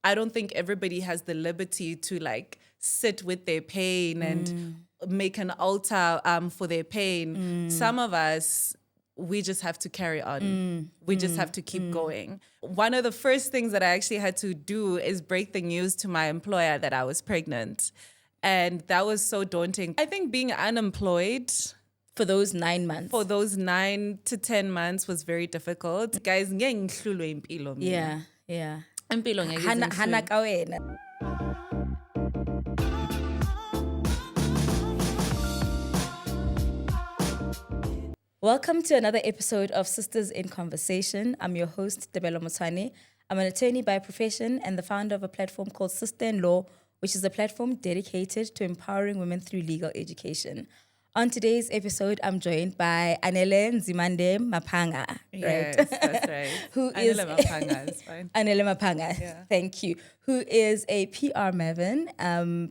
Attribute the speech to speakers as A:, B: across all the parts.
A: I don't think everybody has the liberty to like sit with their pain and make an altar for their pain. Some of us, we just have to carry on. We just have to keep going. One of the first things that I actually had to do is break the news to my employer that I was pregnant. And that was so daunting. I think being unemployed
B: For those 9 months.
A: for those 9 to 10 months was very difficult. Guys, ngeke ngihlulwe impilo mina.
B: Yeah, yeah.
A: Impilo ngeke
B: Hana
A: izingihlule.
B: ka wena. Welcome to another episode of Sisters in Conversation. I'm your host, Debelo Motwane. I'm an attorney by profession and the founder of a platform called Sister in Law, which is a platform dedicated to empowering women through legal education. On today's episode, I'm joined by Anele Maphanga.
A: Yes,
B: Right?
A: that's right.
B: Who is
A: Anele Maphanga is fine.
B: Anele Maphanga,
A: Yeah.
B: thank you. Who is a PR maven,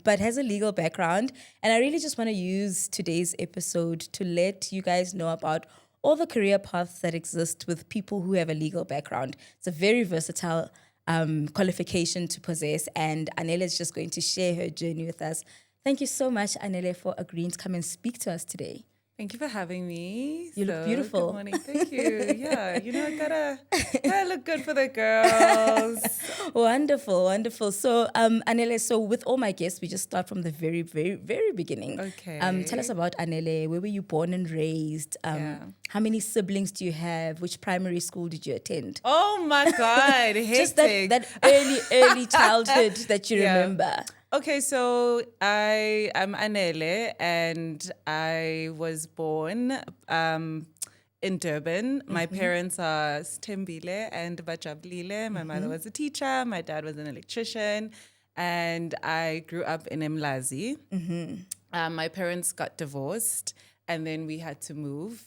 B: but has a legal background. And I really just want to use today's episode to let you guys know about all the career paths that exist with people who have a legal background. It's a very versatile qualification to possess, and Anele is just going to share her journey with us. Thank you so much, Anele, for agreeing to come and speak to us today.
A: Thank you for having me.
B: You look beautiful.
A: Good morning. Thank you. Yeah, you know, I gotta look good for the girls.
B: Wonderful, wonderful. So, Anele, so with all my guests, we just start from the very, very, very beginning.
A: Okay.
B: Tell us about Anele. Where were you born and raised? How many siblings do you have? Which primary school did you attend?
A: Oh my God,
B: Just
A: hectic.
B: that early childhood that you remember.
A: Okay, so I am Anele and I was born in Durban. My parents are Stembile and Bajabulile. My mother was a teacher, my dad was an electrician, and I grew up in Mlazi. My parents got divorced and then we had to move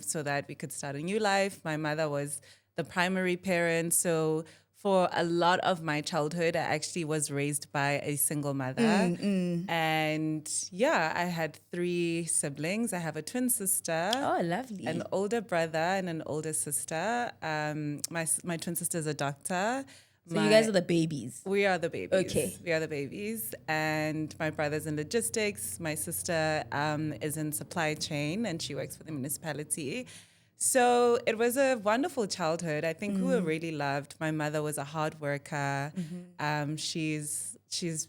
A: so that we could start a new life. My mother was the primary parent, so for a lot of my childhood, I actually was raised by a single mother. And yeah, I had 3 siblings. I have a twin sister.
B: Oh, lovely.
A: An older brother and an older sister. My twin sister is a doctor.
B: So you guys are the babies.
A: We are the babies.
B: Okay.
A: We are the babies. And my brother's in logistics. My sister is in supply chain and she works for the municipality. So it was a wonderful childhood. I think we were really loved. My mother was a hard worker. She's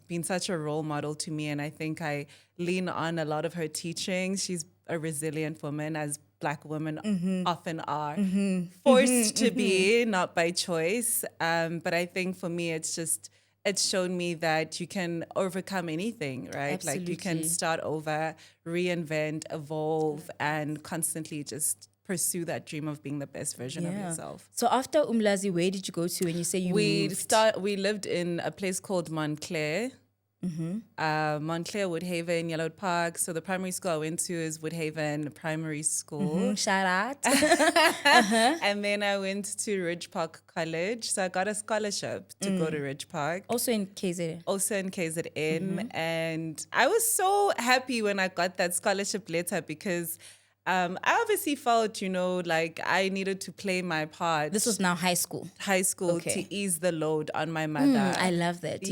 A: been such a role model to me, and I think I lean on a lot of her teachings. She's a resilient woman, as Black women often are, forced to be, not by choice. But I think for me, it's shown me that you can overcome anything, right?
B: Absolutely.
A: Like you can start over, reinvent, evolve, and constantly just pursue that dream of being the best version of yourself.
B: So after Umlazi, where did you go to when you say you moved?
A: We lived in a place called Montclair. Montclair, Woodhaven, Yellow Park. So the primary school I went to is Woodhaven Primary School.
B: Shout out.
A: And then I went to Ridge Park College. So I got a scholarship to go to Ridge Park.
B: Also in KZN.
A: Also in KZN. And I was so happy when I got that scholarship letter because I obviously felt, like I needed to play my part.
B: This was now high school.
A: To ease the load on my mother.
B: I love that.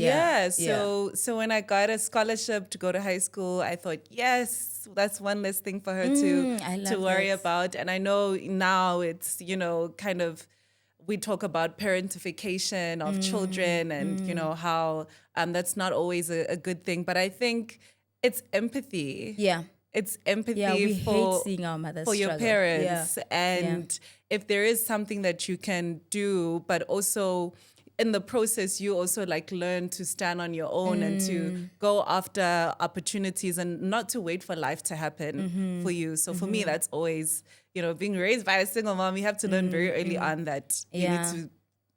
A: So when I got a scholarship to go to high school, I thought, yes, that's one less thing for her to worry about. And I know now it's, kind of, we talk about parentification of children and, how that's not always a good thing. But I think it's empathy.
B: Yeah.
A: It's empathy
B: we
A: for
B: hate seeing our mothers
A: for your
B: struggle.
A: parents. And if there is something that you can do, but also in the process, you also like learn to stand on your own and to go after opportunities and not to wait for life to happen for you. So for me, that's always, being raised by a single mom, you have to learn very early on that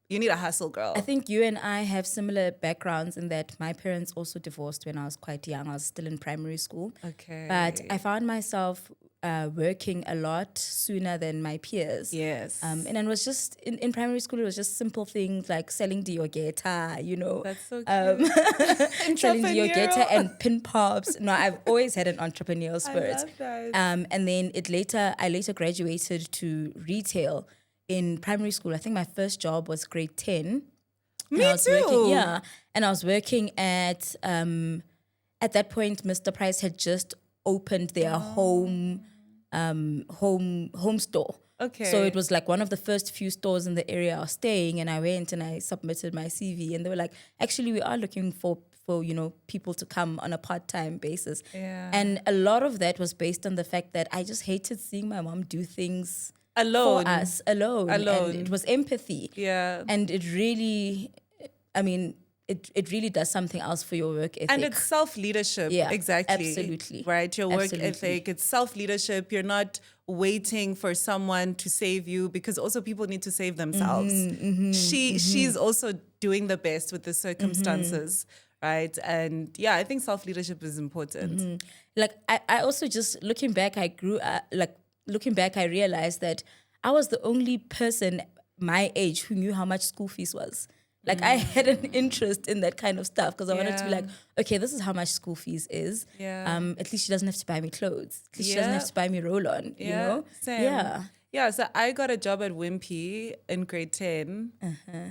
A: you need a hustle, girl.
B: I think you and I have similar backgrounds in that my parents also divorced when I was quite young. I was still in primary school.
A: Okay.
B: But I found myself working a lot sooner than my peers.
A: Yes.
B: And it was just, in primary school, it was just simple things like selling diogeta,
A: That's so cute.
B: selling diogeta and pin pops. No, I've always had an entrepreneurial spirit.
A: I love that.
B: And then I later graduated to retail in primary school. I think my first job was grade 10.
A: Me
B: I was
A: too.
B: and I was working at that point, Mr. Price had just opened their home store.
A: Okay.
B: So it was like one of the first few stores in the area I was staying, and I went and I submitted my CV, and they were like, actually, we are looking for people to come on a part-time basis.
A: Yeah.
B: And a lot of that was based on the fact that I just hated seeing my mom do things
A: alone.
B: for us alone. And it was empathy.
A: Yeah.
B: And it really, I mean, it really does something else for your work ethic.
A: And it's self-leadership.
B: Yeah,
A: exactly.
B: absolutely.
A: Right? Your work
B: Absolutely.
A: ethic, it's self-leadership. You're not waiting for someone to save you, because also people need to save themselves. She's also doing the best with the circumstances, right? And yeah, I think self-leadership is important.
B: Like I also just looking back, I realized that I was the only person my age who knew how much school fees was. Like I had an interest in that kind of stuff because I wanted to be like, okay, this is how much school fees is.
A: Yeah.
B: At least she doesn't have to buy me clothes. At least she doesn't have to buy me roll-on, you know?
A: Same.
B: Yeah.
A: Yeah, so I got a job at Wimpy in grade 10,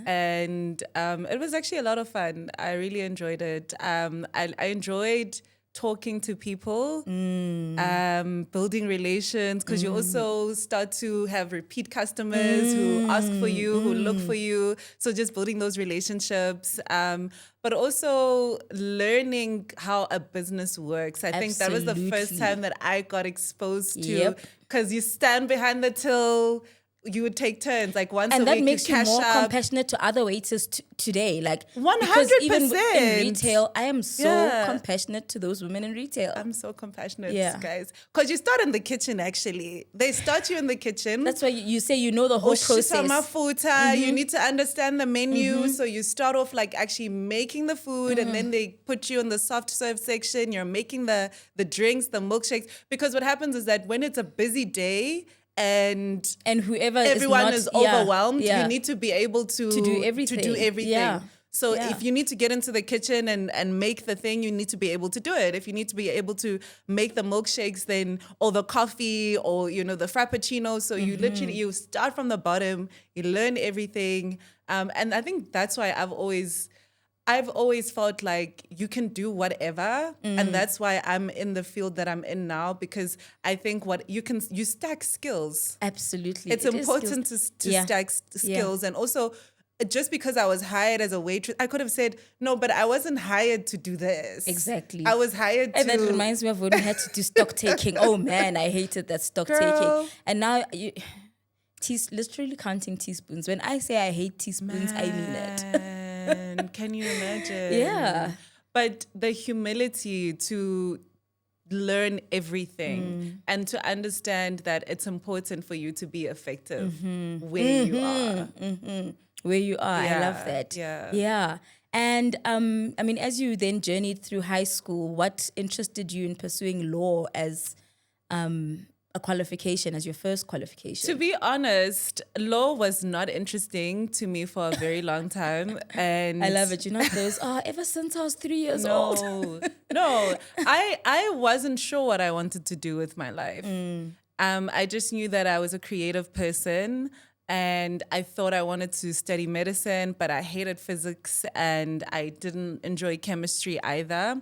A: and it was actually a lot of fun. I really enjoyed it. I enjoyed talking to people, building relations, because you also start to have repeat customers who ask for you, who look for you. So just building those relationships, but also learning how a business works. I think that was the first time that I got exposed to, because you stand behind the till, you would take turns, like once
B: and
A: a week.
B: And that makes you more
A: up.
B: compassionate to other waiters today. Like
A: 100%.
B: Because even in retail, I am so compassionate to those women in retail.
A: I'm so compassionate, guys. Because you start in the kitchen, actually. They start you in the kitchen.
B: That's why you say you know the whole process.
A: You need to understand the menu. So you start off like actually making the food, and then they put you in the soft serve section. You're making the drinks, the milkshakes. Because what happens is that when it's a busy day, and everyone is overwhelmed, you need to be able to do everything.
B: Yeah.
A: So if you need to get into the kitchen and make the thing, you need to be able to do it. If you need to be able to make the milkshakes, then, or the coffee, or, the frappuccino. So you literally, you start from the bottom, you learn everything. And I think that's why I've always felt like you can do whatever. And that's why I'm in the field that I'm in now, because I think you stack skills.
B: Absolutely.
A: It's important to stack skills. And also, just because I was hired as a waitress, I could have said, no, but I wasn't hired to do this.
B: Exactly.
A: I was hired to...
B: And that reminds me of when we had to do stock taking. Oh man, I hated that stock taking. And now... literally counting teaspoons. When I say I hate teaspoons, I mean it.
A: Can you imagine?
B: Yeah.
A: But the humility to learn everything and to understand that it's important for you to be effective where you are.
B: Where you are. I love that. Yeah. And as you then journeyed through high school, what interested you in pursuing law as a qualification, as your first qualification?
A: To be honest, law was not interesting to me for a very long time. And
B: I love it. You know, those, ever since I was 3 years old.
A: No, I wasn't sure what I wanted to do with my life. I just knew that I was a creative person, and I thought I wanted to study medicine, but I hated physics and I didn't enjoy chemistry either.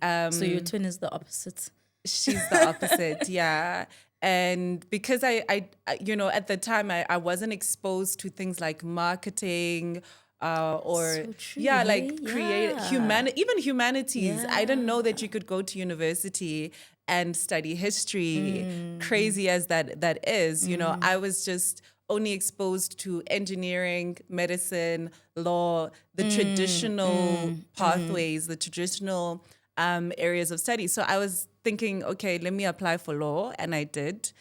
B: So your twin is the opposite.
A: She's the opposite, yeah. And because I at the time I wasn't exposed to things like marketing
B: So true,
A: even humanities. I didn't know that you could go to university and study history. Crazy as that is, I was just only exposed to engineering, medicine, law, the traditional pathways, the traditional areas of study. So I was thinking, okay, let me apply for law, and I did.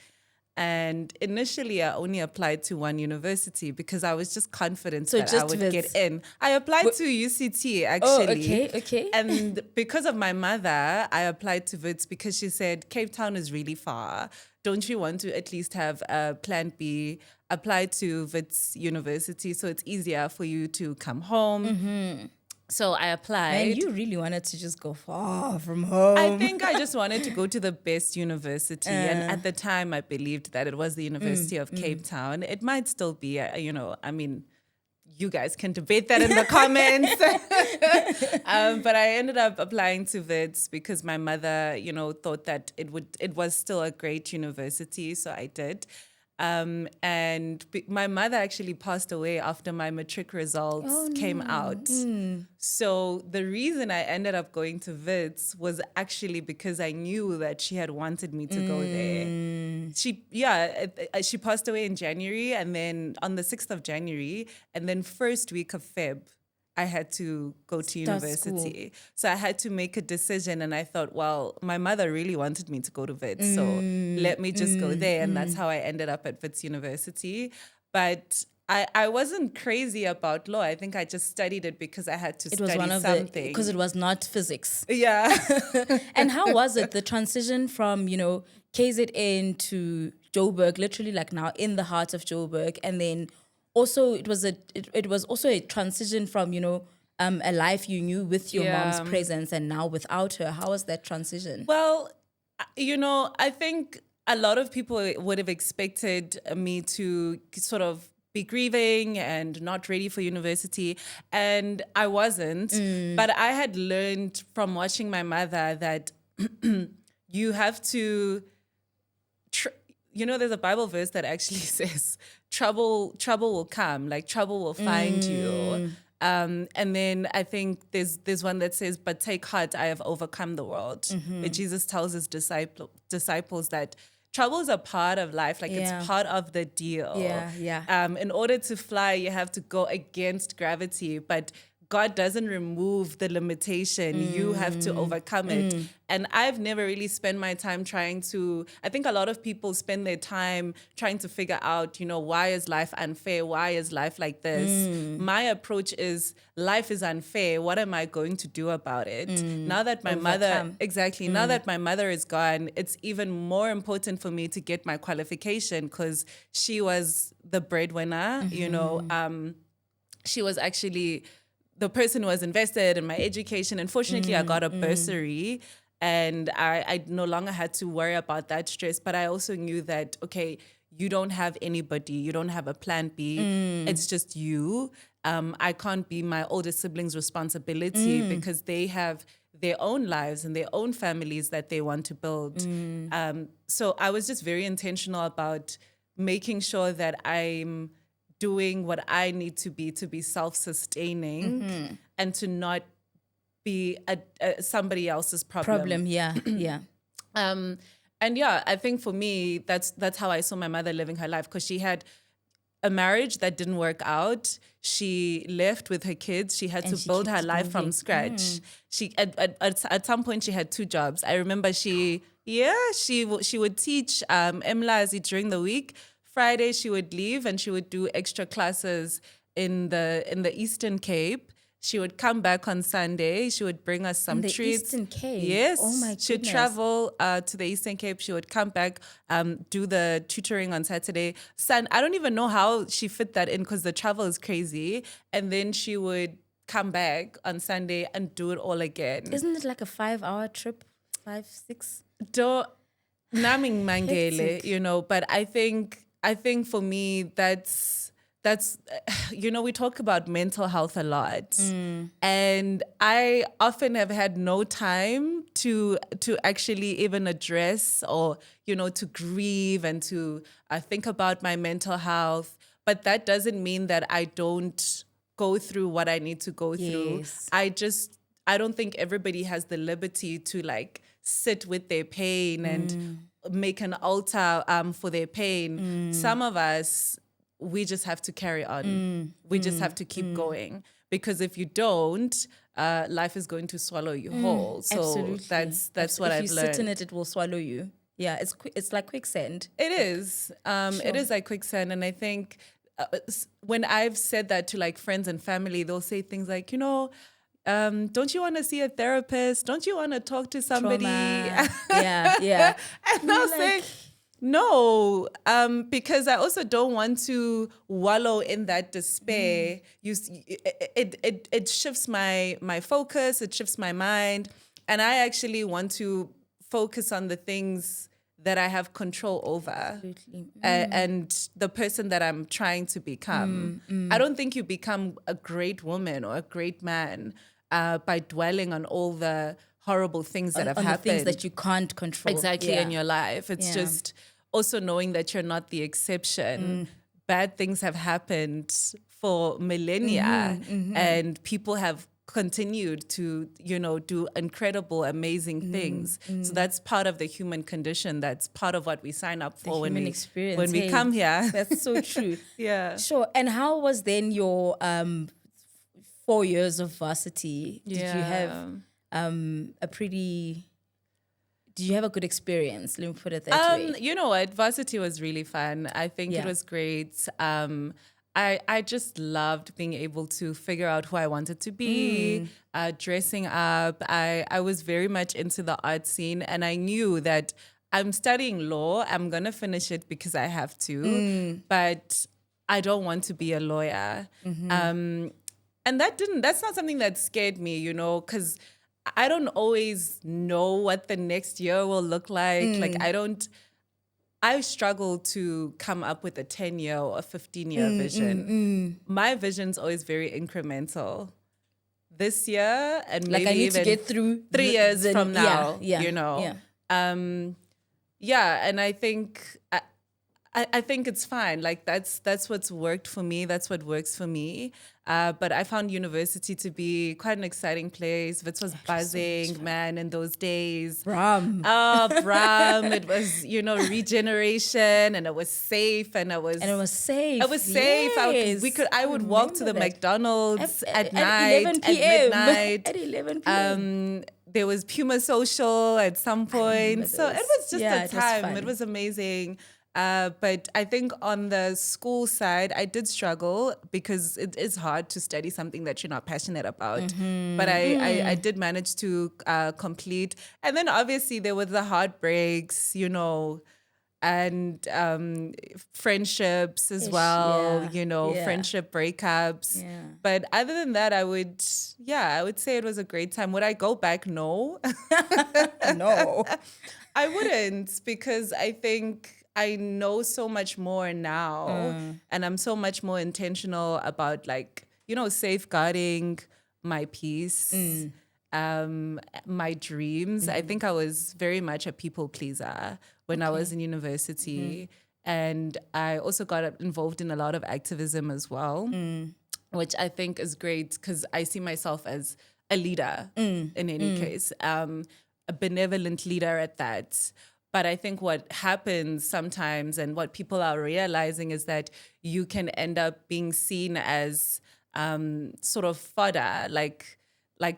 A: And initially, I only applied to one university because I was just confident that I would get in. I applied to UCT, actually.
B: Oh, okay.
A: And because of my mother, I applied to Vitz because she said, Cape Town is really far. Don't you want to at least have a plan B? Apply to Vitz University so it's easier for you to come home. So I applied.
B: And you really wanted to just go far from home.
A: I think I just wanted to go to the best university. And at the time, I believed that it was the University of Cape Town. It might still be, you guys can debate that in the comments. But I ended up applying to Vitz because my mother, thought that it was still a great university. So I did. My mother actually passed away after my matric results came out. So the reason I ended up going to Vitz was actually because I knew that she had wanted me to go there. She passed away in January, and then on the 6th of January, and then first week of Feb, I had to go to university. So I had to make a decision, and I thought, well, my mother really wanted me to go to Vitz, so let me just go there. And that's how I ended up at Vitz University. But I wasn't crazy about law. I think I just studied it because I had to study something.
B: Because it was not physics.
A: Yeah.
B: And how was it, the transition from, KZN to Joburg, literally like now in the heart of Joburg, and then also, it was also a transition from, a life you knew with your mom's presence and now without her. How was that transition?
A: Well, I think a lot of people would have expected me to sort of be grieving and not ready for university. And I wasn't. But I had learned from watching my mother that you have to... there's a Bible verse that actually says, trouble will come, like trouble will find you. And then I think there's one that says, but take heart, I have overcome the world. Where Jesus tells his disciples that trouble is a part of life, like it's part of the deal. In order to fly, you have to go against gravity, but God doesn't remove the limitation. You have to overcome it. And I've never really spent my time I think a lot of people spend their time trying to figure out, why is life unfair? Why is life like this? My approach is, life is unfair. What am I going to do about it? Now that my mother is gone, it's even more important for me to get my qualification because she was the breadwinner, she was actually the person who was invested in my education. Unfortunately, I got a bursary and I no longer had to worry about that stress. But I also knew that, okay, you don't have anybody. You don't have a plan B. It's just you. I can't be my older siblings' responsibility because they have their own lives and their own families that they want to build. So I was just very intentional about making sure that I'm doing what I need to be self-sustaining and to not be somebody else's problem. I think for me, that's how I saw my mother living her life, because she had a marriage that didn't work out. She left with her kids. She had to build her life from scratch. She at some point she had 2 jobs. I remember she would teach Mlazi during the week. Friday she would leave and she would do extra classes in the Eastern Cape. She would come back on Sunday. She would bring us some treats.
B: Eastern Cape?
A: Yes.
B: Oh my goodness.
A: She'd travel to the Eastern Cape. She would come back, do the tutoring on Saturday. I don't even know how she fit that in because the travel is crazy. And then she would come back on Sunday and do it all again.
B: Isn't it like a 5-hour trip? 5, 6?
A: Naming mangele, but I think for me that's we talk about mental health a lot, and I often have had no time to actually even address or to grieve and to think about my mental health. But that doesn't mean that I don't go through what I need to go through. I don't think everybody has the liberty to sit with their pain and make an altar for their pain. Some of us, we just have to carry on. We just have to keep going, because if you don't, life is going to swallow you whole. So
B: Absolutely.
A: that's what I've learned.
B: If you sit in it will swallow you. Yeah, it's like quicksand.
A: It is. It is like quicksand. And I think when I've said that to friends and family, they'll say things like, don't you want to see a therapist? Don't you want to talk to somebody?
B: Yeah.
A: And I'll say, no, because I also don't want to wallow in that despair. It shifts my focus, it shifts my mind. And I actually want to focus on the things that I have control over.
B: Absolutely.
A: And the person that I'm trying to become. I don't think you become a great woman or a great man by dwelling on all the horrible things that have
B: On
A: happened.
B: the things that you can't control.
A: Exactly, in your life. It's just also knowing that you're not the exception. Bad things have happened for millennia, and people have continued to, do incredible, amazing things. So that's part of the human condition. That's part of what we sign up for when we come here.
B: That's so true.
A: Yeah.
B: Sure. And how was then your 4 years of varsity? Did you have did you have a good experience? Let me put it that way.
A: You know what? Varsity was really fun. I think it was great. I just loved being able to figure out who I wanted to be, dressing up. I was very much into the art scene, and I knew that I'm studying law. I'm going to finish it because I have to, but I don't want to be a lawyer. And that's not something that scared me, because I don't always know what the next year will look like. Like, I struggle to come up with a 10-year or a 15-year vision. My vision's always very incremental. This year and maybe
B: I need
A: even
B: to get through
A: 3 years from now,
B: Yeah.
A: And I think I think it's fine. Like that's what's worked for me. That's what works for me. But I found university to be quite an exciting place. Vitz was buzzing, man, in those days.
B: Bram.
A: It was, regeneration, and it was safe, and it was safe. It was safe.
B: Yes.
A: I would walk to the McDonald's at night,
B: 11
A: at
B: p.m.
A: midnight.
B: At 11 p.m.
A: There was Puma Social at some point. So it was just a time. It was amazing. But I think on the school side, I did struggle because it is hard to study something that you're not passionate about. But I did manage to complete. And then obviously there were the heartbreaks, and friendships as well, friendship breakups.
B: Yeah.
A: But other than that, I would say it was a great time. Would I go back? No.
B: No.
A: I wouldn't, because I think I know so much more now, and I'm so much more intentional about safeguarding my peace, my dreams. I think I was very much a people pleaser when I was in university, and I also got involved in a lot of activism as well, which I think is great because I see myself as a leader in any case, a benevolent leader at that. But I think what happens sometimes and what people are realizing is that you can end up being seen as sort of fodder, like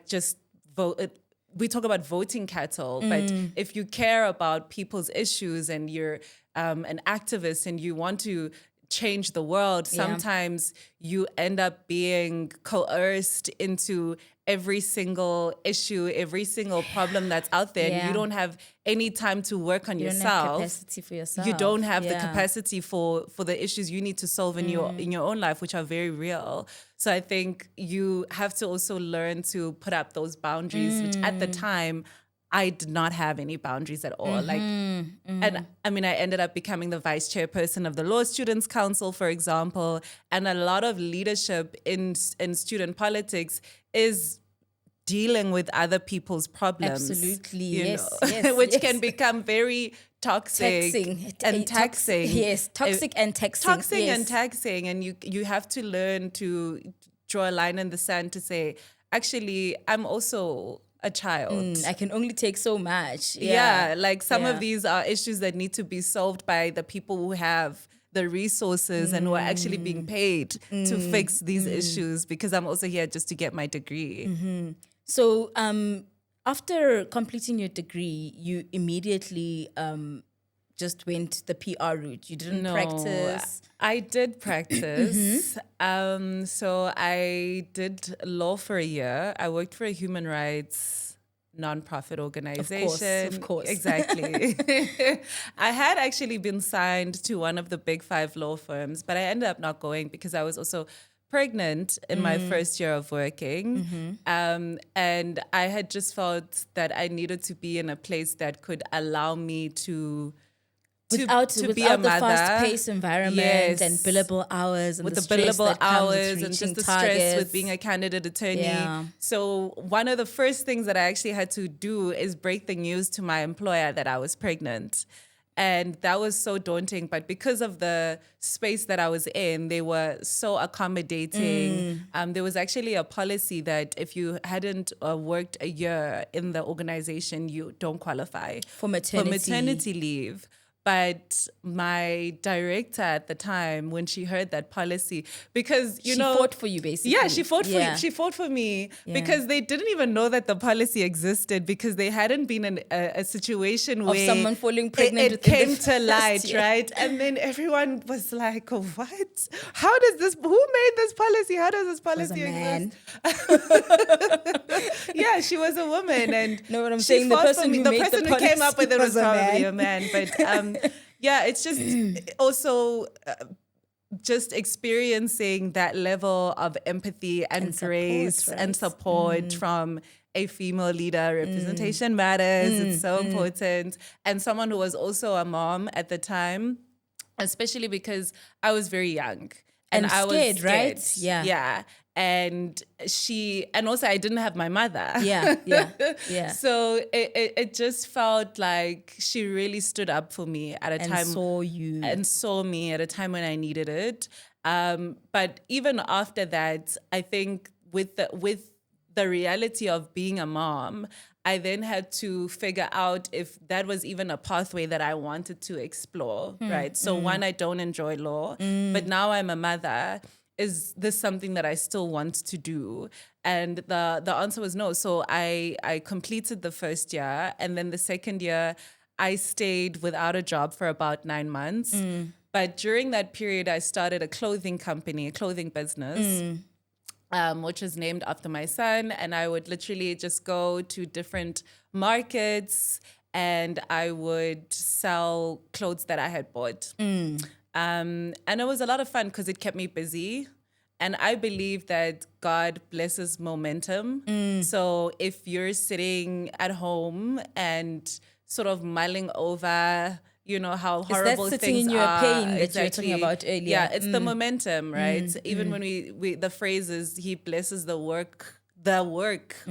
A: just vote. We talk about voting cattle, but if you care about people's issues and you're an activist and you want to change the world, sometimes you end up being coerced into every single issue, every single problem that's out there. And you don't have any time to work on yourself.
B: You don't have capacity for yourself.
A: You don't have the capacity for the issues you need to solve in your own life, which are very real. So I think you have to also learn to put up those boundaries, which at the time I did not have any boundaries at all. And I mean, I ended up becoming the vice chairperson of the Law Students Council, for example. And a lot of leadership in student politics is dealing with other people's problems.
B: Absolutely,
A: yes, which can become very toxic and taxing.
B: Yes, toxic and taxing.
A: And taxing. And you have to learn to draw a line in the sand to say, actually, I'm also a child.
B: I can only take so much.
A: Some of these are issues that need to be solved by the people who have the resources and who are actually being paid to fix these issues, because I'm also here just to get my degree.
B: So after completing your degree, you immediately just went the PR route. You didn't practice?
A: I did practice. So I did law for a year. I worked for a human rights nonprofit organization.
B: Of course.
A: Exactly. I had actually been signed to one of the big 5 law firms, but I ended up not going because I was also pregnant in my first year of working. And I had just felt that I needed to be in a place that could allow me to
B: Without
A: be a
B: the
A: mother.
B: fast-paced environment
A: Yes.
B: and billable hours and
A: With
B: the
A: the
B: stress
A: billable
B: that comes with
A: hours and
B: reaching
A: just the
B: targets.
A: stress with being a candidate attorney.
B: Yeah.
A: So one of the first things that I actually had to do is break the news to my employer that I was pregnant. And that was so daunting. But because of the space that I was in, they were so accommodating. There was actually a policy that if you hadn't worked a year in the organization, you don't qualify
B: For maternity
A: leave. But my director at the time, when she heard that policy, because
B: she fought for you basically.
A: Yeah, she fought for you. She fought for me because they didn't even know that the policy existed, because they hadn't been in a situation where
B: someone falling pregnant
A: it came
B: within
A: to light, right? And then everyone was like, "What? How does this? Who made this policy? How does this policy exist?" Yeah, she was a woman, and
B: no, what I'm
A: she
B: saying, the
A: fought
B: person
A: for me.
B: who
A: The
B: made
A: person
B: the
A: who came up with it was
B: policy was a
A: probably
B: man.
A: a man, but yeah, it's just also just experiencing that level of empathy and grace
B: support,
A: and support from a female leader. Representation matters. It's so important. And someone who was also a mom at the time, especially because I was very young.
B: And
A: I was
B: scared,
A: scared,
B: right? Yeah.
A: Yeah. And also I didn't have my mother.
B: Yeah.
A: So it just felt like she really stood up for me at a time. And saw me at a time when I needed it. But even after that, I think with the reality of being a mom, I then had to figure out if that was even a pathway that I wanted to explore, right? So one, I don't enjoy law, but now I'm a mother. Is this something that I still want to do? And the answer was no. So I completed the first year, and then the second year I stayed without a job for about 9 months. But during that period, I started a clothing company, a clothing business. Which was named after my son. And I would literally just go to different markets and I would sell clothes that I had bought. And it was a lot of fun because it kept me busy. And I believe that God blesses momentum. So if you're sitting at home and sort of mulling over, how horrible
B: sitting
A: things
B: in your
A: are.
B: pain that
A: Exactly.
B: you were talking about earlier.
A: Yeah, it's the momentum, right? Even when we the phrase is, He blesses the work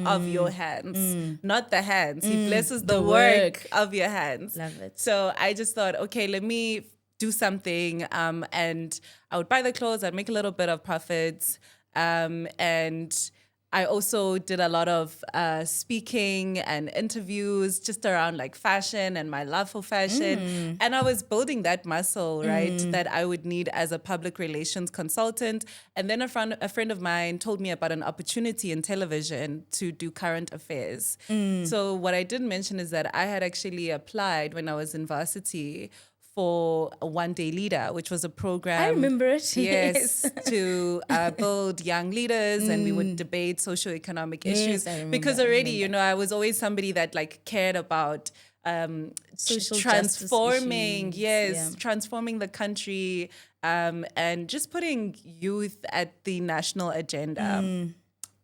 A: of your hands, not the hands. He blesses the work of your hands.
B: Love it.
A: So I just thought, okay, let me do something. And I would buy the clothes, I'd make a little bit of profits. And I also did a lot of speaking and interviews just around like fashion and my love for fashion. And I was building that muscle, right, that I would need as a public relations consultant. And then a friend of mine told me about an opportunity in television to do current affairs. So what I didn't mention is that I had actually applied when I was in varsity for a One Day Leader, which was a program.
B: I remember it.
A: Yes, to build young leaders, and we would debate socioeconomic issues. Because already, I was always somebody that like cared about transforming, transforming the country, and just putting youth at the national agenda.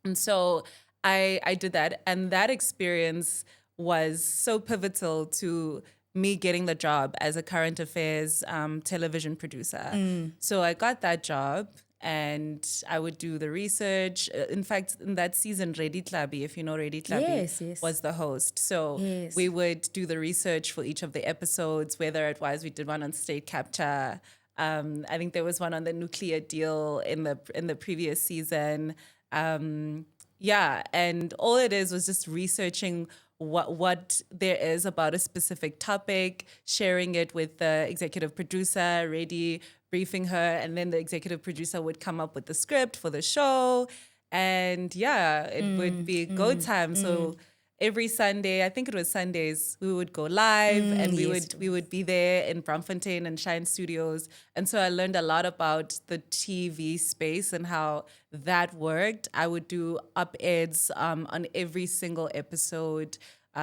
A: And so I did that, and that experience was so pivotal to me getting the job as a current affairs television producer. So I got that job and I would do the research. In fact, in that season, Ready Tlabi, if you know Ready Tlabi, was the host. So we would do the research for each of the episodes, whether it was we did one on state capture. I think there was one on the nuclear deal in the previous season. And all it is was just researching what there is about a specific topic, sharing it with the executive producer, ready, briefing her, and then the executive producer would come up with the script for the show. And it would be go time. So every Sunday, I think it was Sundays, we would go live and we would be there in Braamfontein and Shine Studios. And so I learned a lot about the TV space and how that worked. I would do op-eds on every single episode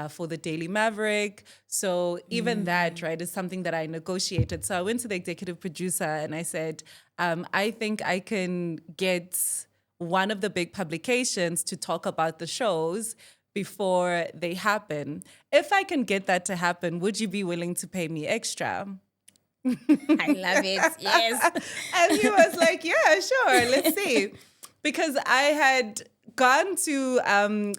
A: for the Daily Maverick. So even that, right, is something that I negotiated. So I went to the executive producer and I said, I think I can get one of the big publications to talk about the shows before they happen. If I can get that to happen, would you be willing to pay me extra?
B: I love it. Yes.
A: And he was like, yeah, sure, let's see. Because I had gone to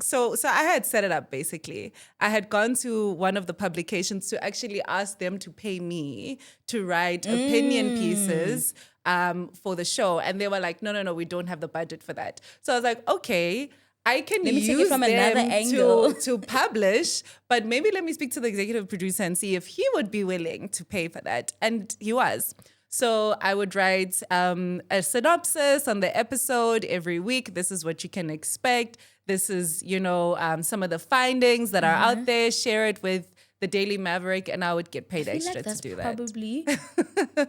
A: so I had set it up basically. I had gone to one of the publications to actually ask them to pay me to write opinion pieces for the show. And they were like, no, we don't have the budget for that. So I was like, okay, I can
B: Let me take it
A: use
B: from
A: them
B: another angle.
A: to publish, but maybe let me speak to the executive producer and see if he would be willing to pay for that. And he was. So I would write a synopsis on the episode every week. This is what you can expect. This is, some of the findings that are out there. Share it with the Daily Maverick, and I would get paid extra to do that.
B: Probably,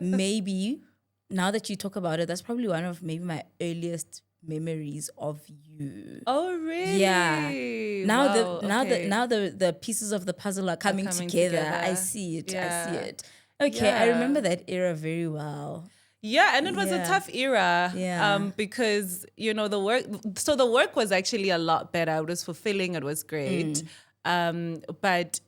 B: maybe, now that you talk about it, that's probably one of maybe my earliest memories of you.
A: Oh, really?
B: Yeah. Now the pieces of the puzzle are coming together. I see it.
A: Yeah.
B: I see it. Okay, I remember that era very well.
A: Yeah, and it was a tough era because, the work was actually a lot better. It was fulfilling. It was great. But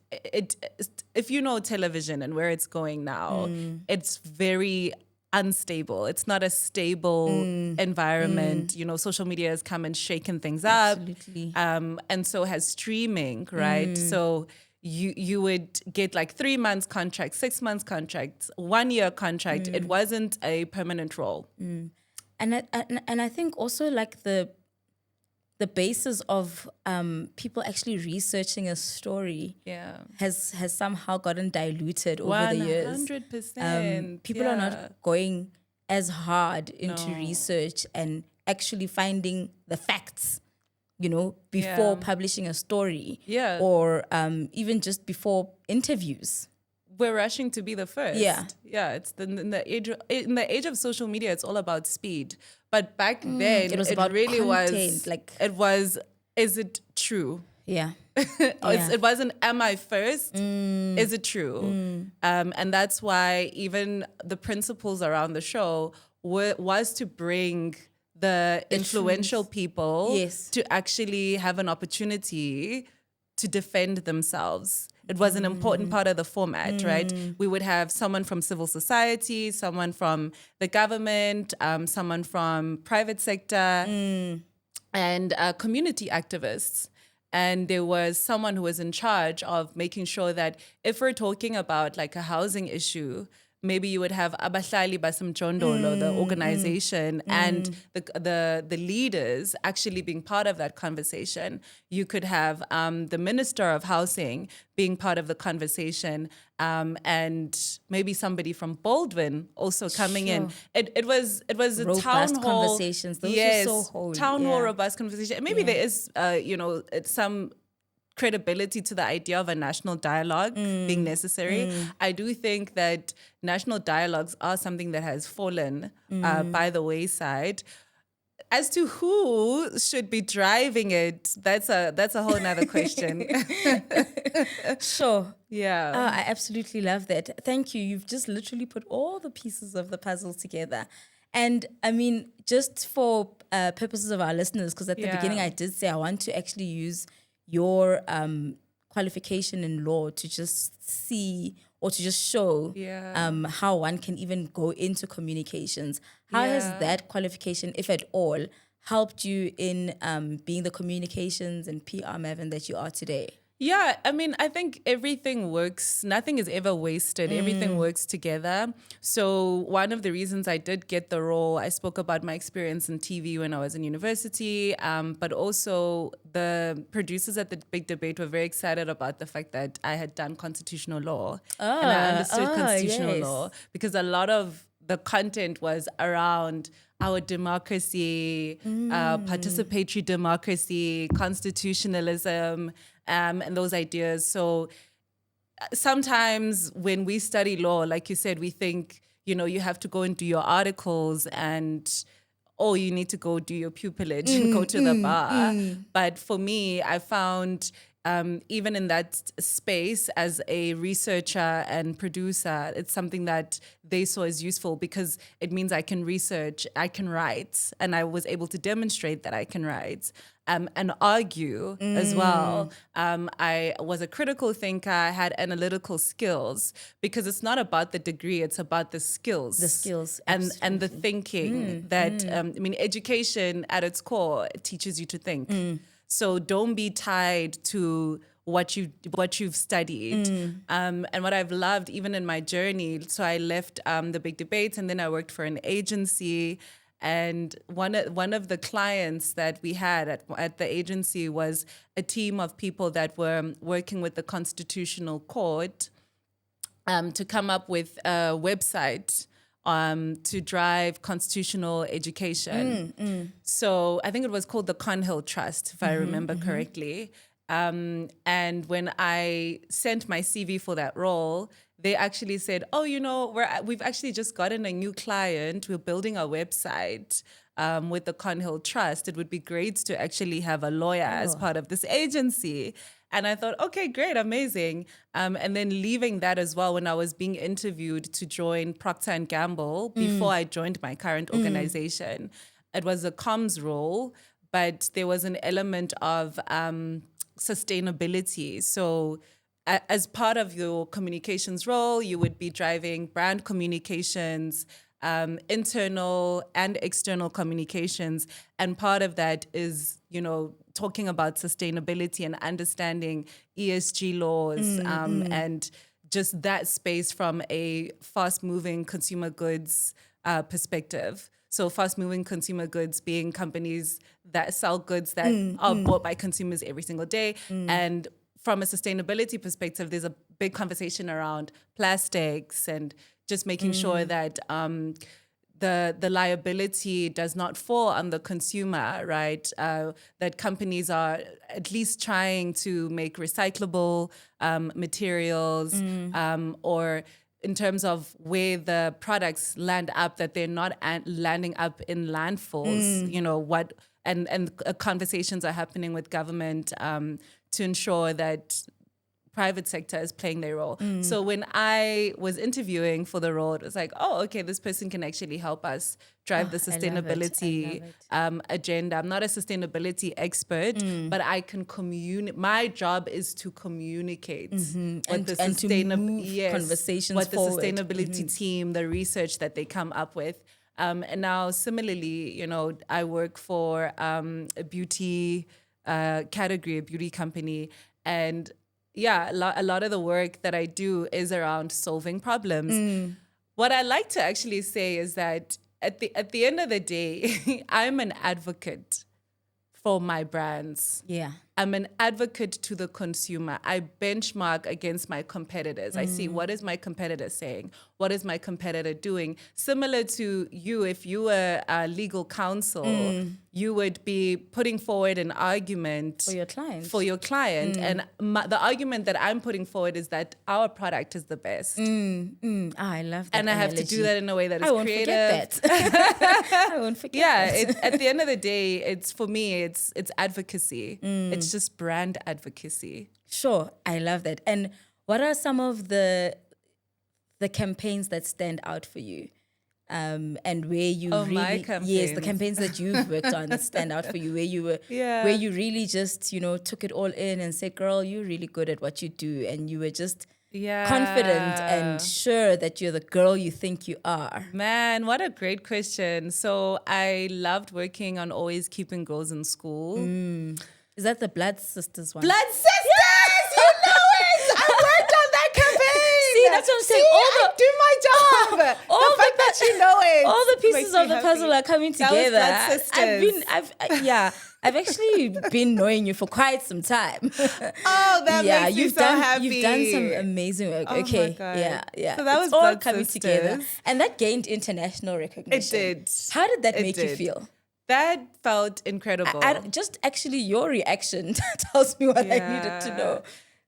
A: if you know television and where it's going now, it's very unstable. It's not a stable environment. Social media has come and shaken things up.
B: Absolutely.
A: And so has streaming, right? So you would get like 3 months contract, 6 months contracts, 1 year contract. It wasn't a permanent role.
B: And I think also like the basis of people actually researching a story has somehow gotten diluted over the years.
A: 100%.
B: People are not going as hard into research and actually finding the facts, before publishing a story.
A: Yeah.
B: Or even just before interviews.
A: We're rushing to be the first.
B: Yeah.
A: Yeah. It's in the age of social media, it's all about speed. But back then,
B: it was about
A: really
B: content,
A: is it true?
B: Yeah.
A: It wasn't, am I first? Is it true? And that's why even the principles around the show was to bring the influential people to actually have an opportunity to defend themselves. It was an important part of the format, right? We would have someone from civil society, someone from the government, someone from private sector, and community activists. And there was someone who was in charge of making sure that if we're talking about like a housing issue, maybe you would have Abahlali Basimjondolo, the organization, and the leaders actually being part of that conversation. You could have the Minister of Housing being part of the conversation, and maybe somebody from Baldwin also coming in. It was a
B: robust
A: town hall
B: conversations. Those were so holy.
A: Town hall robust conversation. And maybe there is some credibility to the idea of a national dialogue being necessary. I do think that national dialogues are something that has fallen by the wayside. As to who should be driving it, that's a whole nother question.
B: Sure.
A: Yeah.
B: I absolutely love that. Thank you. You've just literally put all the pieces of the puzzle together. And I mean, just for purposes of our listeners, because at the beginning I did say I want to actually use your qualification in law to just see or to just show how one can even go into communications. How has that qualification, if at all, helped you in being the communications and PR maven that you are today?
A: Yeah, I mean, I think everything works. Nothing is ever wasted. Everything works together. So one of the reasons I did get the role, I spoke about my experience in TV when I was in university, but also the producers at the Big Debate were very excited about the fact that I had done constitutional law and I understood constitutional law, because a lot of the content was around our democracy, participatory democracy, constitutionalism, and those ideas. So sometimes when we study law, like you said, we think, you have to go and do your articles and, you need to go do your pupillage and go to the bar. But for me, I found even in that space as a researcher and producer, it's something that they saw as useful because it means I can research, I can write, and I was able to demonstrate that I can write. and argue as well. I was a critical thinker. I had analytical skills because it's not about the degree; it's about the skills.
B: The skills,
A: and the thinking that I mean, education at its core teaches you to think. So don't be tied to what you've studied. And what I've loved even in my journey, so I left the big debates and then I worked for an agency. And one of the clients that we had at the agency was a team of people that were working with the Constitutional Court to come up with a website to drive constitutional education. So I think it was called the Conhill Trust, if I remember correctly. And when I sent my CV for that role, they actually said, "Oh, you know, we've actually just gotten a new client. We're building a website with the Conhill Trust. It would be great to actually have a lawyer as part of this agency." And I thought, okay, great, amazing. And then leaving that as well, when I was being interviewed to join Procter Gamble before I joined my current organization, it was a comms role, but there was an element of sustainability. So as part of your communications role, you would be driving brand communications, internal and external communications. And part of that is, you know, talking about sustainability and understanding ESG laws and just that space from a fast-moving consumer goods perspective. So fast-moving consumer goods being companies that sell goods that are bought by consumers every single day. And from a sustainability perspective, there's a big conversation around plastics and just making sure that the liability does not fall on the consumer, right? That companies are at least trying to make recyclable materials or in terms of where the products land up, that they're not landing up in landfills, you know, and conversations are happening with government to ensure that private sector is playing their role. So when I was interviewing for the role, it was like, oh, okay, this person can actually help us drive the sustainability agenda. I'm not a sustainability expert, but I can communicate. My job is to communicate what the
B: conversations forward.
A: Sustainability team, the research that they come up with. And now similarly, you know, I work for a beauty category, a beauty company, and yeah, a lot of the work that I do is around solving problems. What I like to actually say is that at the end of the day, I'm an advocate for my brands.
B: Yeah.
A: I'm an advocate to the consumer. I benchmark against my competitors. I see, what is my competitor saying? What is my competitor doing? Similar to you, if you were a legal counsel, you would be putting forward an argument
B: for your client.
A: And the argument that I'm putting forward is that our product is the best.
B: I love that.
A: And I have to do that in a way that is creative.
B: Forget that. I won't forget that.
A: At the end of the day, it's for me, it's advocacy. It's just brand advocacy.
B: Sure, I love that. And what are some of the campaigns that stand out for you? And where you
A: my campaigns.
B: the campaigns that you've worked on that stand out for you, where you were, where you really just, you know, took it all in and said, girl, you're really good at what you do. And you were just confident and sure that you're the girl you think you are.
A: Man, what a great question. So I loved working on Always Keeping Girls in School.
B: Is that the Blood Sisters one?
A: Blood Sisters! You know it! I worked on that campaign!
B: See, that's what I'm saying.
A: I do my job! The fact that you know it!
B: All the pieces of the puzzle are coming together.
A: That was Blood Sisters.
B: I've actually been knowing you for quite some time.
A: Oh, that makes me so happy.
B: You've done some amazing work.
A: Oh
B: okay,
A: my God.
B: yeah.
A: So that was
B: it's all
A: Blood
B: coming
A: Sisters.
B: together, and that gained international recognition.
A: It did.
B: How did that make you feel?
A: That felt incredible.
B: Just actually your reaction tells me what I needed to know.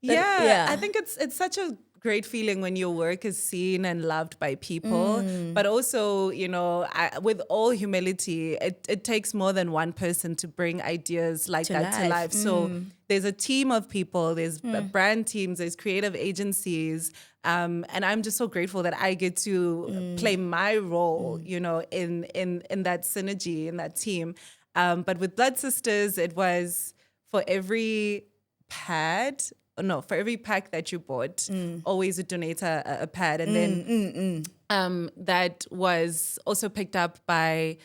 A: I think it's such a great feeling when your work is seen and loved by people. But also, you know, with all humility, it takes more than one person to bring ideas like that to life. So there's a team of people, there's brand teams, there's creative agencies. And I'm just so grateful that I get to play my role, you know, in that synergy, in that team. But with Blood Sisters, it was for every pad. For every pack that you bought, always would donate a pad. And then that was also picked up by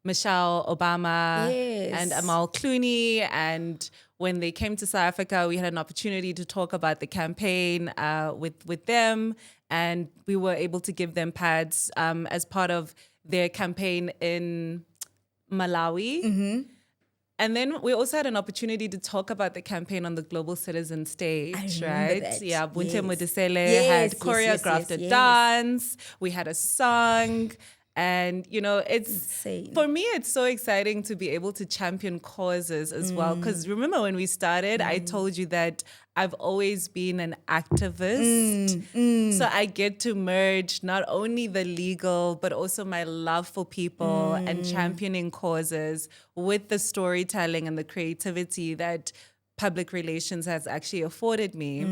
A: Michelle Obama and Amal Clooney. And when they came to South Africa, we had an opportunity to talk about the campaign with them. And we were able to give them pads as part of their campaign in Malawi. And then we also had an opportunity to talk about the campaign on the Global Citizen stage, right?
B: That.
A: Yeah, Bunte Modisele had choreographed a dance. We had a song. And, it's
B: insane.
A: For me, it's so exciting to be able to champion causes as well. Because remember when we started, I told you that I've always been an activist. So I get to merge not only the legal, but also my love for people and championing causes with the storytelling and the creativity that public relations has actually afforded me.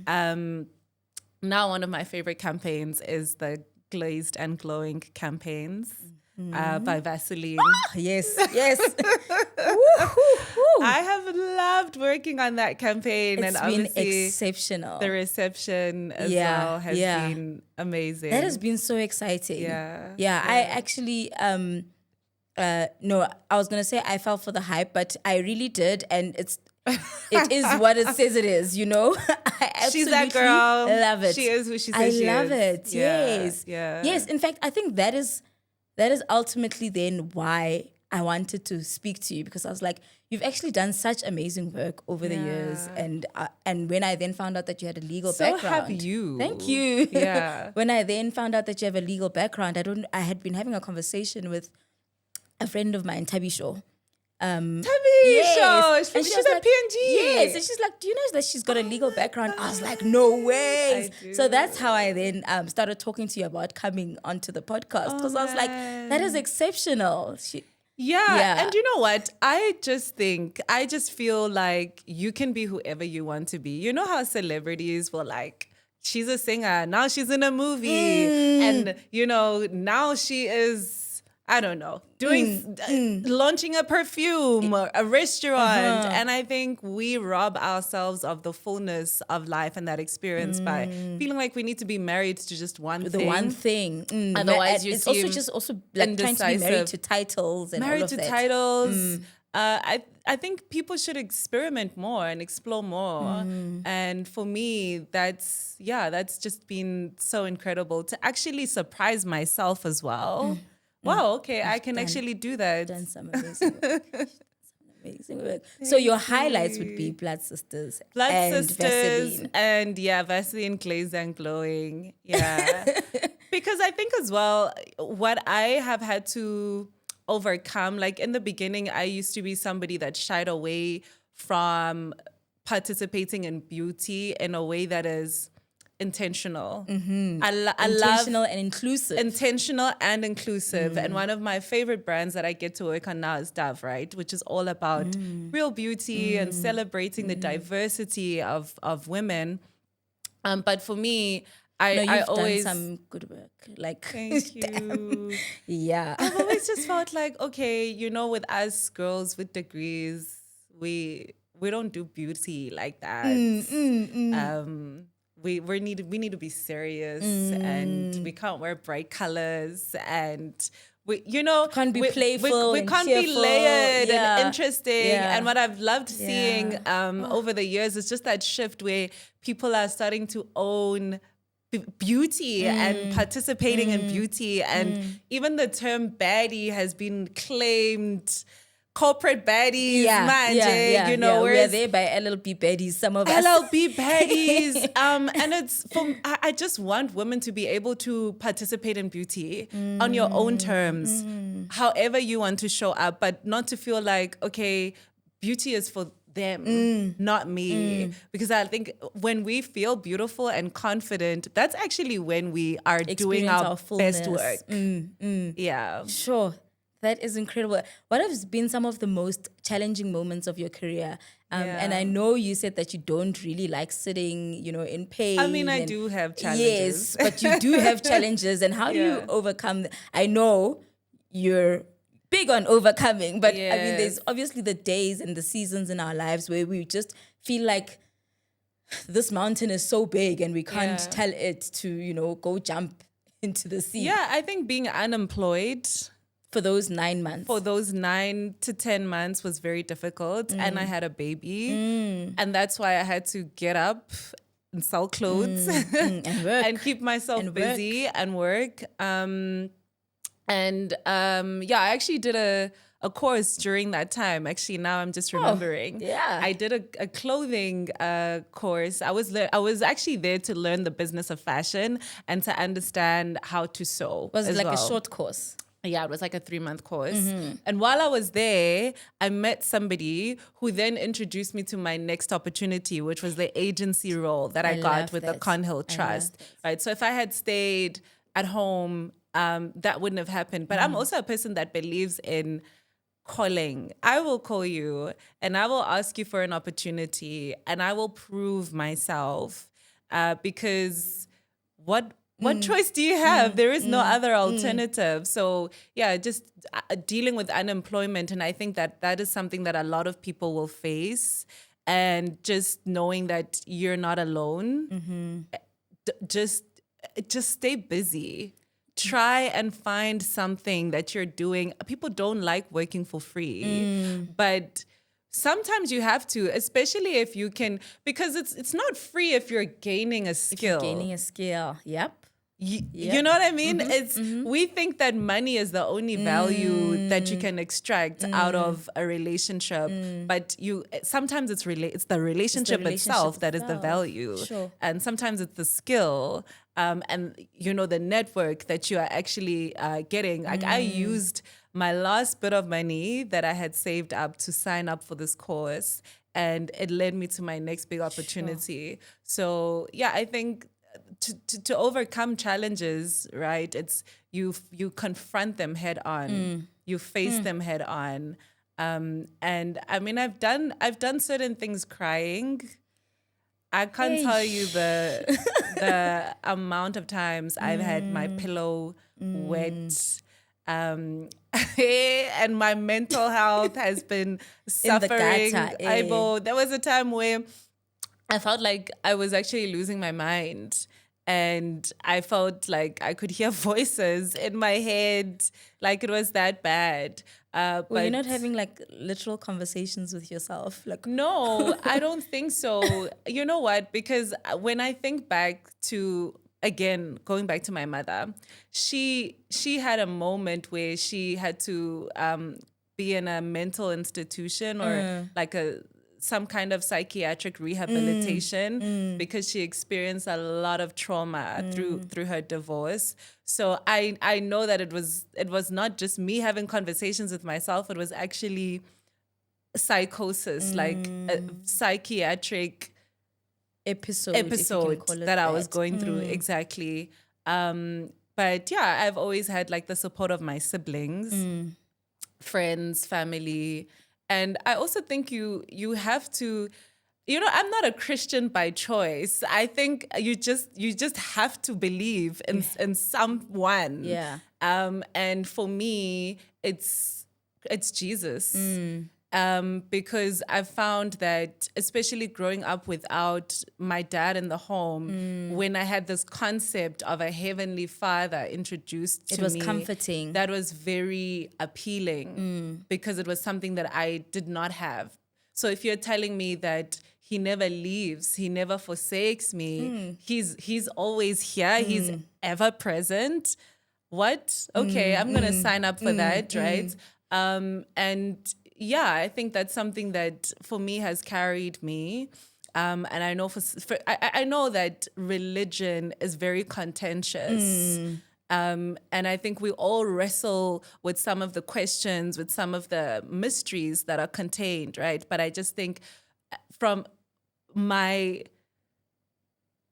A: Now, one of my favorite campaigns is the Glazed and Glowing campaigns by Vaseline.
B: Yes.
A: I have loved working on that campaign.
B: It's
A: and
B: been
A: obviously
B: exceptional.
A: the reception as well has been amazing.
B: That has been so exciting.
A: Yeah.
B: I actually, no, I was going to say I fell for the hype, but I really did. And it is what it says it is, I absolutely
A: She's that girl.
B: love it.
A: She is who she says she is.
B: I love it. Yes.
A: Yeah.
B: Yes. In fact, I think that is ultimately then why I wanted to speak to you, because I was like, you've actually done such amazing work over the years. And when I then found out that you had a legal background.
A: So have you.
B: Thank you.
A: Yeah.
B: When I then found out that you have a legal background, I had been having a conversation with a friend of mine, Tabi Shaw.
A: Yes.
B: And
A: She's at PNG.
B: Yes, and she's like, do you know that she's got a legal background? I was like, no way. So that's how I then started talking to you about coming onto the podcast, because I was like, that is exceptional.
A: Yeah. And you know what? I just feel like you can be whoever you want to be. You know how celebrities will like, she's a singer, now she's in a movie. And, now she is, I don't know, launching a perfume or a restaurant. And I think we rob ourselves of the fullness of life and that experience by feeling like we need to be married to just one thing.
B: The one thing.
A: Otherwise,
B: it's also like trying to be married to titles and all of that.
A: Married to titles. I think people should experiment more and explore more. And for me, that's just been so incredible to actually surprise myself as well. Wow, okay, I can actually do that.
B: Done some amazing work. So your highlights would be Blood Sisters and Vaseline.
A: And Vaseline Glazed and Glowing. Yeah. Because I think as well, what I have had to overcome, like in the beginning, I used to be somebody that shied away from participating in beauty in a way that is intentional.
B: Intentional and inclusive.
A: Intentional and inclusive. And one of my favorite brands that I get to work on now is Dove, right? Which is all about real beauty and celebrating the diversity of women. But for me, I always
B: done some good work. Like,
A: thank you.
B: Yeah.
A: I've always just felt like, okay, with us girls with degrees, we don't do beauty like that. We need to be serious, and we can't wear bright colors, and we
B: can't be playful.
A: We can't be layered and interesting.
B: Yeah.
A: And what I've loved seeing over the years is just that shift where people are starting to own beauty and participating in beauty, and even the term baddie has been claimed. Corporate baddies,
B: we're there by LLB baddies, some of us.
A: LLB baddies. And it's I just want women to be able to participate in beauty on your own terms, however you want to show up, but not to feel like, okay, beauty is for them, not me. Because I think when we feel beautiful and confident, that's actually when we are doing our best work. Yeah.
B: Sure. That is incredible. What have been some of the most challenging moments of your career? And I know you said that you don't really like sitting, in pain.
A: I mean, I do have challenges.
B: Yes, but you do have challenges. And how do you overcome them? I know you're big on overcoming. But I mean, there's
A: Yes.
B: obviously the days and the seasons in our lives where we just feel like this mountain is so big and we can't
A: Yeah.
B: tell it to, go jump into the sea
A: Yeah, I think being unemployed
B: for those 9 months.
A: for those 9 to 10 months was very difficult. And I had a baby. And that's why I had to get up and sell clothes
B: and work.
A: and keep myself
B: And
A: busy and work. I actually did a course during that time. Actually, now I'm just remembering.
B: yeah.
A: I did a clothing course. I was actually there to learn the business of fashion and to understand how to sew.
B: Was it
A: as
B: like a
A: well.
B: short course?
A: Yeah, it was like a 3-month course. And while I was there, I met somebody who then introduced me to my next opportunity, which was the agency role that I got
B: love
A: with the
B: that.
A: Conhill
B: I love
A: Trust. Right. So if I had stayed at home, that wouldn't have happened. But I'm also a person that believes in calling. I will call you and I will ask you for an opportunity and I will prove myself because what choice do you have? There is no other alternative. So yeah, just dealing with unemployment. And I think that is something that a lot of people will face. And just knowing that you're not alone, just stay busy. Try and find something that you're doing. People don't like working for free, but sometimes you have to, especially if you can, because it's not free if you're gaining a skill.
B: Gaining a skill. Yep.
A: You know what I mean? We think that money is the only value that you can extract out of a relationship, but sometimes it's the relationship itself that is the value,
B: Sure.
A: and sometimes it's the skill, and the network that you are actually getting. Like I used my last bit of money that I had saved up to sign up for this course, and it led me to my next big opportunity. So yeah, I think to overcome challenges, right? It's you confront them head on, you face them head on, and I mean I've done certain things crying. I can't tell you the amount of times I've had my pillow wet. And my mental health has been suffering.
B: gutter,
A: There was a time where I felt like I was actually losing my mind. And I felt like I could hear voices in my head, like it was that bad.
B: Well,
A: but
B: you're not having like literal conversations with yourself, like
A: no, I don't think so. You know what? Because when I think back to, again, going back to my mother, she had a moment where she had to be in a mental institution or like some kind of psychiatric rehabilitation because she experienced a lot of trauma through her divorce. So I know that it was not just me having conversations with myself. It was actually psychosis, like a psychiatric episode that I was going through. Exactly. But yeah, I've always had like the support of my siblings, friends, family. And I also think you have to, I'm not a Christian by choice. I think you just have to believe in someone.
B: Yeah.
A: And for me, it's Jesus. Because I've found that, especially growing up without my dad in the home, when I had this concept of a heavenly father introduced to me,
B: it was comforting.
A: That was very appealing because it was something that I did not have. So if you're telling me that he never leaves, he never forsakes me, he's always here, he's ever present. What? Okay, I'm going to sign up for that, right? And yeah, I think that's something that for me has carried me. And I know I know that religion is very contentious. And I think we all wrestle with some of the questions, with some of the mysteries that are contained, right? But I just think from my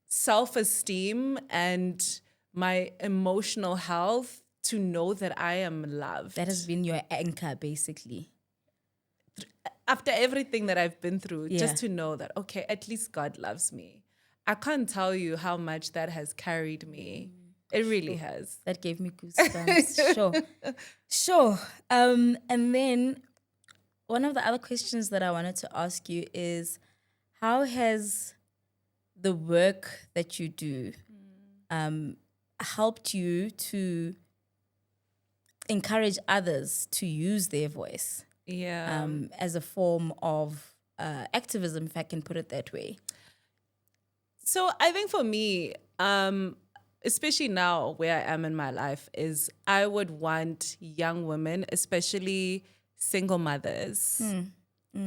A: self-esteem and my emotional health, to know that I am loved.
B: That has been your anchor, basically.
A: After everything that I've been through, just to know that, okay, at least God loves me. I can't tell you how much that has carried me It really has.
B: That gave me goosebumps. Sure. And then one of the other questions that I wanted to ask you is, how has the work that you do helped you to encourage others to use their voice as a form of activism, if I can put it that way?
A: So I think for me, especially now where I am in my life, is I would want young women, especially single mothers,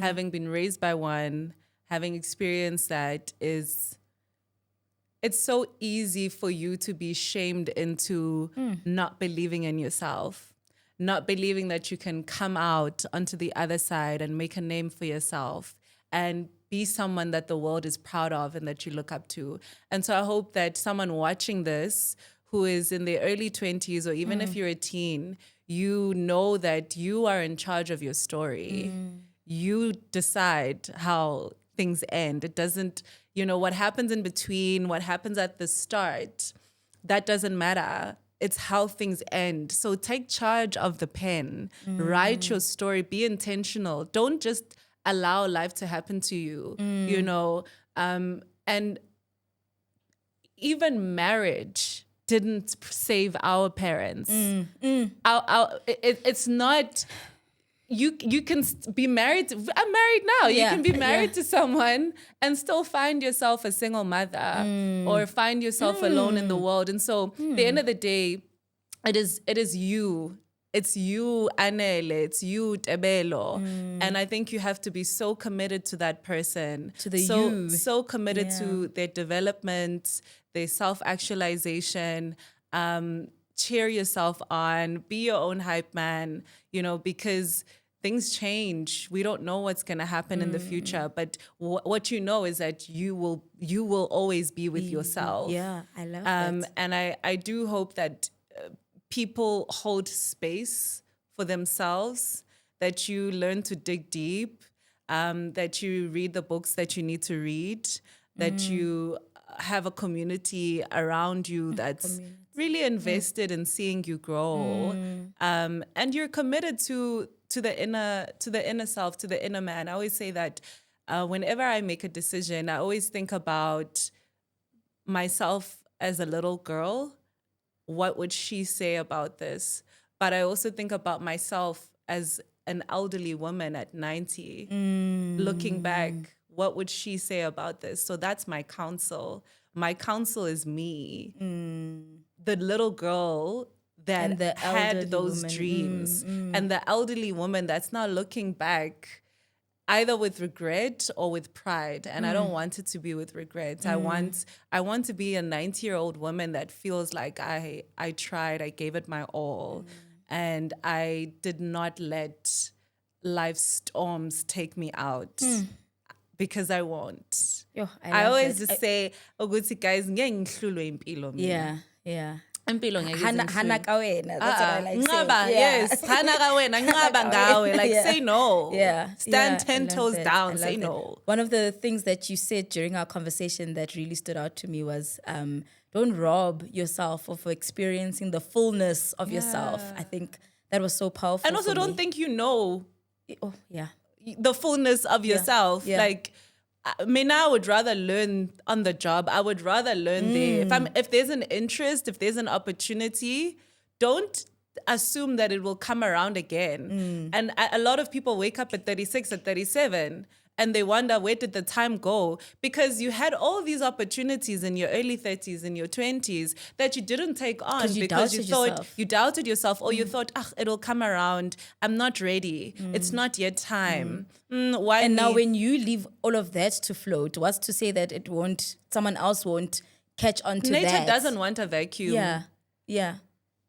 A: having been raised by one, having experienced that, it's so easy for you to be shamed into not believing in yourself, not believing that you can come out onto the other side and make a name for yourself and be someone that the world is proud of and that you look up to. And so I hope that someone watching this who is in their early 20s, or even if you're a teen, you know that you are in charge of your story. You decide how things end. It doesn't, what happens in between, what happens at the start, that doesn't matter. It's how things end. So take charge of the pen, write your story, be intentional. Don't just allow life to happen to you, and even marriage didn't save our parents. It's not, you can be married. I'm married now. You can be married to someone and still find yourself a single mother or find yourself alone in the world. And so at the end of the day, it is you. It's you, Anele. It's you, Tebelo. And I think you have to be so committed to that person.
B: To the you.
A: So committed to their development, their self-actualization, cheer yourself on, be your own hype man, because things change. We don't know what's going to happen in the future, but what you know is that you will always be with yourself.
B: Yeah, I love that.
A: And I do hope that people hold space for themselves, that you learn to dig deep, that you read the books that you need to read, that you have a community around you that's really invested in seeing you grow, and you're committed to the inner self, to the inner man. I always say that whenever I make a decision, I always think about myself as a little girl. What would she say about this? But I also think about myself as an elderly woman at 90, looking back, what would she say about this? So that's my counsel. My counsel is me, the little girl that had those dreams, and the elderly woman that's now looking back either with regret or with pride. And I don't want it to be with regret. I want to be a 90-year-old woman that feels like I tried, I gave it my all, and I did not let life's storms take me out. Because I won't. I always just say, "Ukuthi guys, ngeke ngihlulwe impilo mina."
B: Yeah.
A: Impilo ngeke
B: Hana ka wena. That's what I like saying.
A: Ngaba, yes. Hana ka wena, ngaba ngawe. Like, say no.
B: Yeah.
A: Stand 10 toes down, say no.
B: One of the things that you said during our conversation that really stood out to me was, don't rob yourself of experiencing the fullness of yourself. I think that was so powerful.
A: And also don't think you know.
B: Oh, yeah.
A: The fullness of yourself. Like, I would rather learn on the job. I would rather learn there. If there's an interest, if there's an opportunity, don't assume that it will come around again. And a lot of people wake up at 36, at 37, and they wonder, where did the time go? Because you had all these opportunities in your early 30s, in your 20s, that you didn't take on because you thought you doubted yourself, or you thought, it'll come around. I'm not ready. It's not yet time. Why
B: and
A: me?
B: now when you leave all of that to float, what's to say that someone else won't catch on to that?
A: Nature doesn't want a vacuum.
B: Yeah.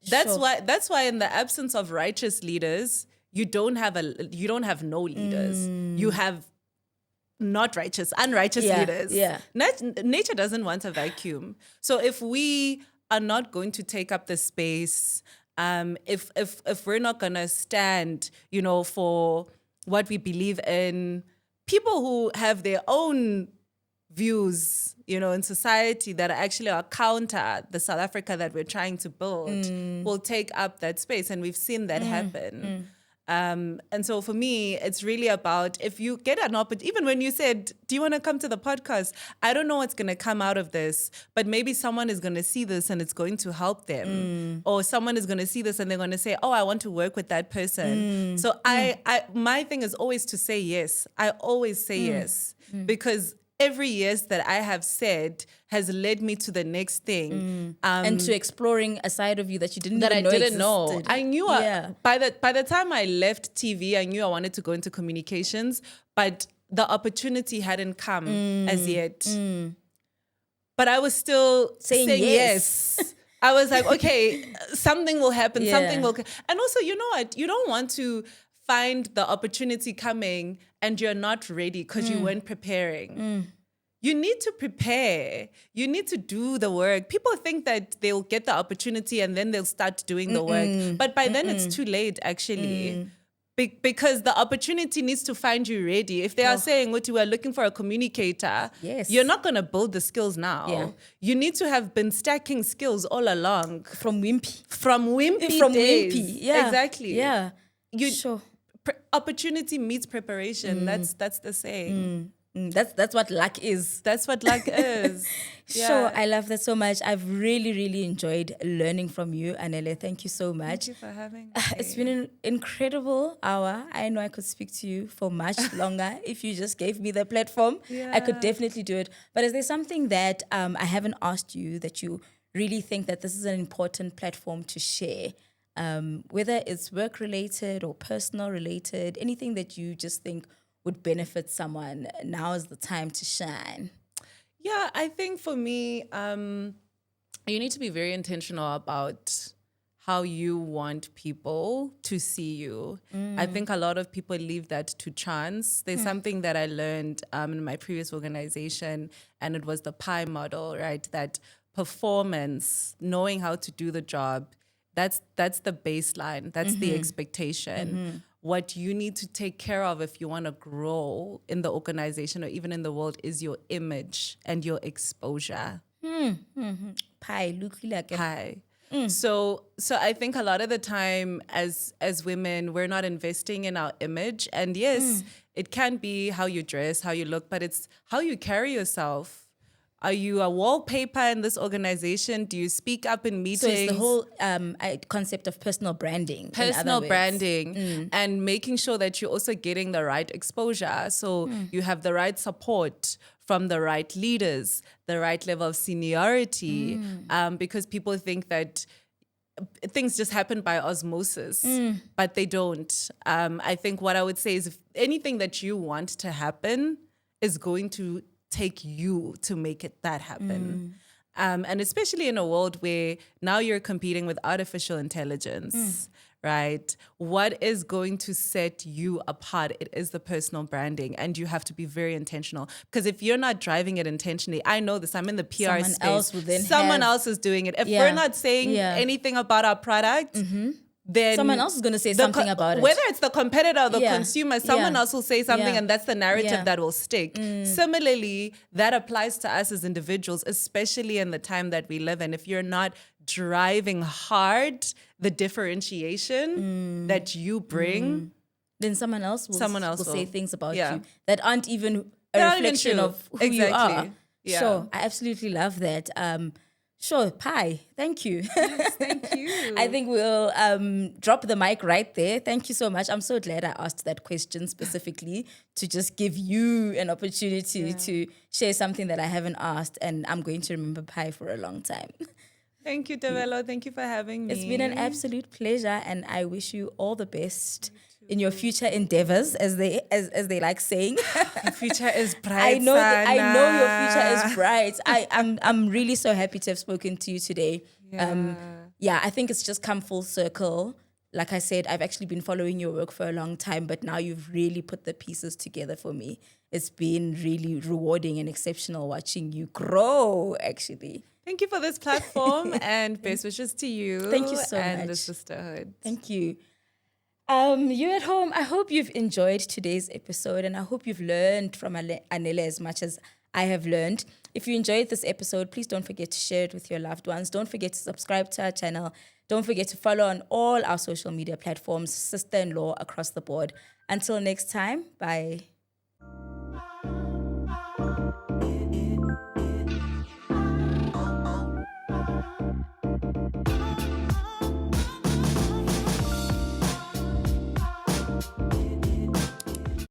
A: That's why in the absence of righteous leaders, you don't have no leaders. You have unrighteous leaders. Nature doesn't want a vacuum. So if we are not going to take up the space, if we're not gonna stand, for what we believe in, people who have their own views, in society that actually are counter the South Africa that we're trying to build will take up that space. And we've seen that happen. And so for me, it's really about if you get an opportunity, even when you said, do you want to come to the podcast? I don't know what's going to come out of this, but maybe someone is going to see this and it's going to help them. Or someone is going to see this and they're going to say, oh, I want to work with that person. So my thing is always to say yes. I always say yes because every yes that I have said has led me to the next thing,
B: and to exploring a side of you that you didn't even know existed.
A: I knew by the time I left TV, I knew I wanted to go into communications, but the opportunity hadn't come as yet. But I was still saying yes. I was like, okay, something will happen. Something will. And also, you know what? You don't want to find the opportunity coming and you're not ready because you weren't preparing. You need to prepare. You need to do the work. People think that they'll get the opportunity and then they'll start doing the work. But by then it's too late, actually. Because the opportunity needs to find you ready. If they are saying, what you are looking for a communicator, you're not going to build the skills now.
B: Yeah.
A: You need to have been stacking skills all along.
B: From Wimpy.
A: From Wimpy days.
B: Yeah.
A: Exactly.
B: Yeah. Sure.
A: Opportunity meets preparation. That's the saying.
B: That's what luck is.
A: That's what luck is.
B: Sure, I love that so much. I've really, really enjoyed learning from you, Anele. Thank you so much.
A: Thank you for having me.
B: It's been an incredible hour. I know I could speak to you for much longer if you just gave me the platform. I could definitely do it. But is there something that I haven't asked you that you really think that this is an important platform to share? Whether it's work-related or personal-related, anything that you just think would benefit someone, now is the time to shine.
A: Yeah, I think for me, you need to be very intentional about how you want people to see you. I think a lot of people leave that to chance. There's something that I learned in my previous organization, and it was the pie model, right? That performance, knowing how to do the job, that's the baseline. That's the expectation. What you need to take care of if you want to grow in the organization or even in the world is your image and your exposure.
B: Pie, look like
A: Pie. So I think a lot of the time as women, we're not investing in our image. And yes, it can be how you dress, how you look, but it's how you carry yourself. Are you a wallpaper in this organization? Do you speak up in meetings?
B: So it's the whole concept of personal branding.
A: Personal branding and making sure that you're also getting the right exposure. So you have the right support from the right leaders, the right level of seniority, because people think that things just happen by osmosis, but they don't. I think what I would say is if anything that you want to happen is going to take you to make that happen. And especially in a world where now you're competing with artificial intelligence, right? What is going to set you apart? It is the personal branding, and you have to be very intentional. Because if you're not driving it intentionally, I know this, I'm in the PR space. Someone else is doing it. If we're not saying anything about our product, then
B: someone else is going to say something about it.
A: Whether it's the competitor or the consumer, someone else will say something and that's the narrative that will stick. Similarly, that applies to us as individuals, especially in the time that we live in. If you're not driving hard the differentiation that you bring,
B: then someone else will say things about you that aren't even
A: They're
B: reflection of who you are.
A: Yeah.
B: Sure, I absolutely love that. Sure, pie. Thank you.
A: Yes, thank you.
B: I think we'll drop the mic right there. Thank you so much. I'm so glad I asked that question specifically to just give you an opportunity to share something that I haven't asked, and I'm going to remember pie for a long time.
A: Thank you, Develo. Thank you for having me.
B: It's been an absolute pleasure, and I wish you all the best in your future endeavors, as they like saying.
A: The future is bright.
B: I know your future is bright. I'm really so happy to have spoken to you today. I think it's just come full circle. Like I said, I've actually been following your work for a long time, but now you've really put the pieces together for me. It's been really rewarding and exceptional watching you grow, actually.
A: Thank you for this platform and best wishes to you.
B: Thank you so much.
A: And the sisterhood.
B: Thank you. You at home, I hope you've enjoyed today's episode, and I hope you've learned from Anele as much as I have learned. If you enjoyed this episode, please don't forget to share it with your loved ones. Don't forget to subscribe to our channel. Don't forget to follow on all our social media platforms, sister-in-law across the board. Until next time, bye.